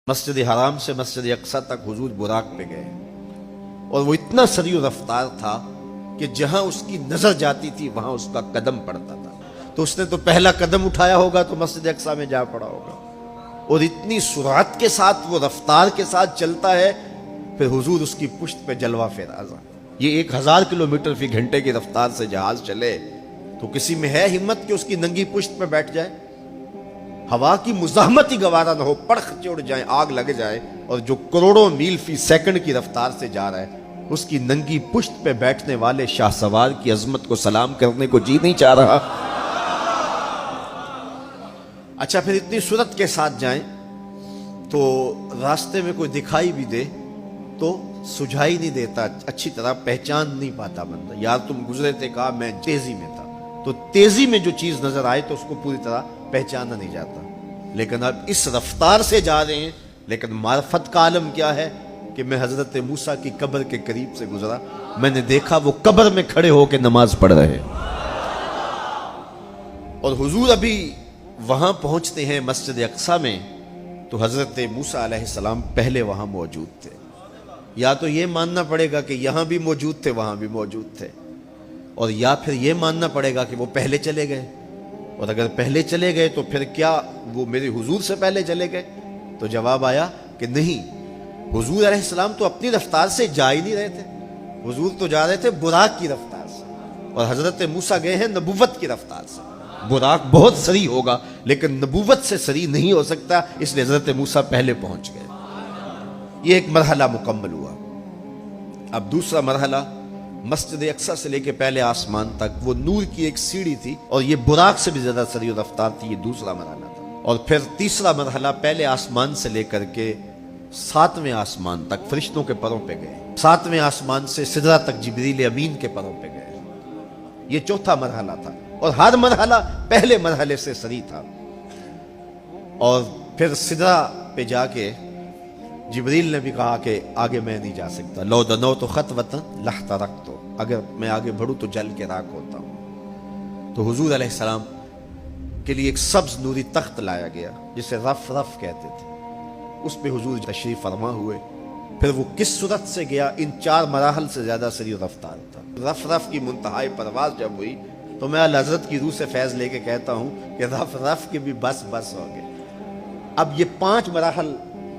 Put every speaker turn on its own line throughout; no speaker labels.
مسجد حرام سے مسجد اقصی تک حضور براق پہ گئے اور وہ اتنا سریع رفتار تھا کہ جہاں اس کی نظر جاتی تھی وہاں اس کا قدم پڑتا تھا. تو اس نے تو پہلا قدم اٹھایا ہوگا تو مسجد اقصی میں جا پڑا ہوگا. اور اتنی سرعت کے ساتھ وہ رفتار کے ساتھ چلتا ہے، پھر حضور اس کی پشت پہ جلوہ فراز. یہ 1000 کلومیٹر فی گھنٹے کی رفتار سے جہاز چلے تو کسی میں ہے ہمت کہ اس کی ننگی پشت پہ بیٹھ جائے؟ ہوا کی مزاحمت ہی گوارا نہ ہو، پڑخ چڑھ جائیں، آگ لگ جائے. اور جو کروڑوں میل فی سیکنڈ کی رفتار سے جا رہا ہے، اس کی ننگی پشت پہ بیٹھنے والے شاہ سوار کی عظمت کو سلام کرنے کو جی نہیں چاہ رہا. اچھا، پھر اتنی سرعت کے ساتھ جائیں تو راستے میں کوئی دکھائی بھی دے تو سجھائی نہیں دیتا، اچھی طرح پہچان نہیں پاتا بندہ. یار تم گزرے تھے، کہا میں تیزی میں تھا. تو تیزی میں جو چیز نظر آئے تو اس کو پوری طرح پہچانا نہیں جاتا. لیکن اب اس رفتار سے جا رہے ہیں، لیکن معرفت کا عالم کیا ہے کہ میں حضرت موسیٰ کی قبر کے قریب سے گزرا، میں نے دیکھا وہ قبر میں کھڑے ہو کے نماز پڑھ رہے. اور حضور ابھی وہاں پہنچتے ہیں مسجد اقصی میں تو حضرت موسیٰ علیہ السلام پہلے وہاں موجود تھے. یا تو یہ ماننا پڑے گا کہ یہاں بھی موجود تھے وہاں بھی موجود تھے، اور یا پھر یہ ماننا پڑے گا کہ وہ پہلے چلے گئے. اور اگر پہلے چلے گئے تو پھر کیا وہ میرے حضور سے پہلے چلے گئے؟ تو جواب آیا کہ نہیں، حضور علیہ السلام تو اپنی رفتار سے جا ہی نہیں رہے تھے. حضور تو جا رہے تھے براق کی رفتار سے، اور حضرت موسیٰ گئے ہیں نبوت کی رفتار سے. براق بہت سری ہوگا لیکن نبوت سے سری نہیں ہو سکتا، اس لیے حضرت موسیٰ پہلے پہنچ گئے. یہ ایک مرحلہ مکمل ہوا. اب دوسرا مرحلہ، مسجد اقصی سے لے کے پہلے آسمان تک وہ نور کی ایک سیڑھی تھی، اور یہ براق سے بھی زیادہ سریع رفتار تھی. یہ دوسرا مرحلہ تھا. اور پھر تیسرا مرحلہ، پہلے آسمان سے لے کر کے 7ویں آسمان تک فرشتوں کے پروں پہ گئے. 7ویں آسمان سے سدرہ تک جبریل امین کے پروں پہ گئے. یہ چوتھا مرحلہ تھا، اور ہر مرحلہ پہلے مرحلے سے سری تھا. اور پھر سدرہ پہ جا کے جبریل نے بھی کہا کہ آگے میں نہیں جا سکتا. لو دنوت خطوۃ لاحترقت، اگر میں آگے بڑھوں تو جل کے راکھ ہوتا ہوں. تو حضور علیہ السلام کے لیے ایک سبز نوری تخت لایا گیا جسے رف رف کہتے تھے. اس پہ حضور تشریف فرما ہوئے. پھر وہ کس صورت سے گیا، ان 4 مراحل سے زیادہ سریع رفتار تھا. رف رف کی منتہائی پرواز جب ہوئی تو میں اعلی حضرت کی روح سے فیض لے کے کہتا ہوں کہ رف رف کے بھی بس بس ہو گئے. اب یہ 5 مراحل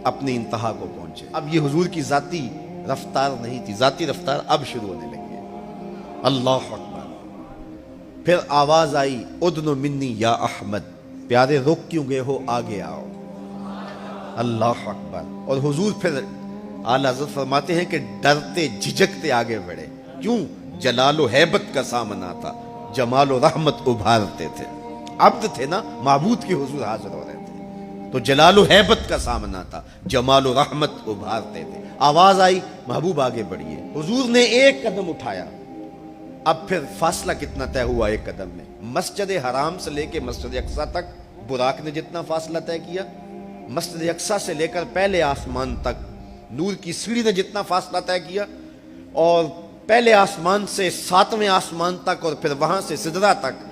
اپنی انتہا کو پہنچے. اب یہ حضور کی ذاتی رفتار نہیں تھی، ذاتی رفتار اب شروع ہونے لگی. اللہ اکبر. پھر آواز آئی، ادنو منی یا احمد، پیارے رک کیوں گئے ہو، آگے آؤ. اللہ اکبر. اور حضور پھر اعلی حضرت فرماتے ہیں کہ ڈرتے جھجکتے آگے بڑھے. کیوں؟ جلال و ہیبت کا سامنا تھا، جمال و رحمت ابھارتے تھے. عبد تھے نا، معبود کے حضور حاضر ہو رہے تھے، تو جلال و ہیبت کا سامنا تھا، جمال و رحمت ابھارتے تھے. آواز آئی، محبوب آگے بڑھیے. حضور نے ایک قدم اٹھایا. اب پھر فاصلہ کتنا طے ہوا ایک قدم میں؟ مسجد حرام سے لے کے مسجد اقصی تک براق نے جتنا فاصلہ طے کیا، مسجد اقصی سے لے کر پہلے آسمان تک نور کی سیڑھی نے جتنا فاصلہ طے کیا، اور پہلے آسمان سے 7ویں آسمان تک، اور پھر وہاں سے سدرہ تک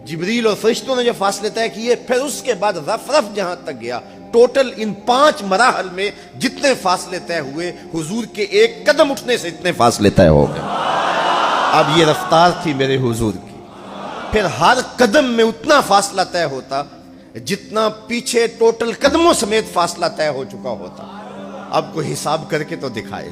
جبریل اور فرشتوں نے جو فاصلے طے کیے، پھر اس کے بعد رف رف جہاں تک گیا. ٹوٹل ان 5 مراحل میں جتنے فاصلے طے ہوئے، حضور کے ایک قدم اٹھنے سے اتنے فاصلے طے ہو گئے. اب یہ رفتار تھی میرے حضور کی. پھر ہر قدم میں اتنا فاصلہ طے ہوتا جتنا پیچھے ٹوٹل قدموں سمیت فاصلہ طے ہو چکا ہوتا. اب کوئی حساب کر کے تو دکھائے.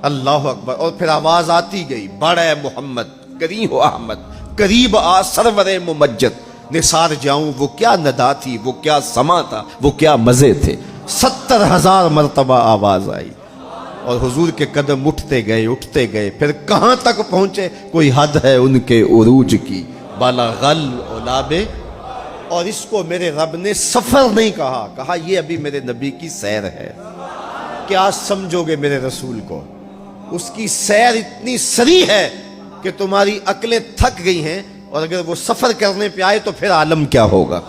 اللہ اکبر. اور پھر آواز آتی گئی، بڑھ اے محمد، قریب ہو احمد، قریب آ سرور ممجد. نثار جاؤں وہ کیا ندا تھی، وہ کیا سما تھا، وہ کیا مزے تھے. 70,000 مرتبہ آواز آئی، اور حضور کے قدم اٹھتے گئے. پھر کہاں تک پہنچے؟ کوئی حد ہے ان کے عروج کی، بالا غل اولابے. اور اس کو میرے رب نے سفر نہیں کہا یہ ابھی میرے نبی کی سیر ہے. کیا سمجھو گے میرے رسول کو؟ اس کی سیر اتنی سری ہے کہ تمہاری عقلیں تھک گئی ہیں، اور اگر وہ سفر کرنے پہ آئے تو پھر عالم کیا ہوگا.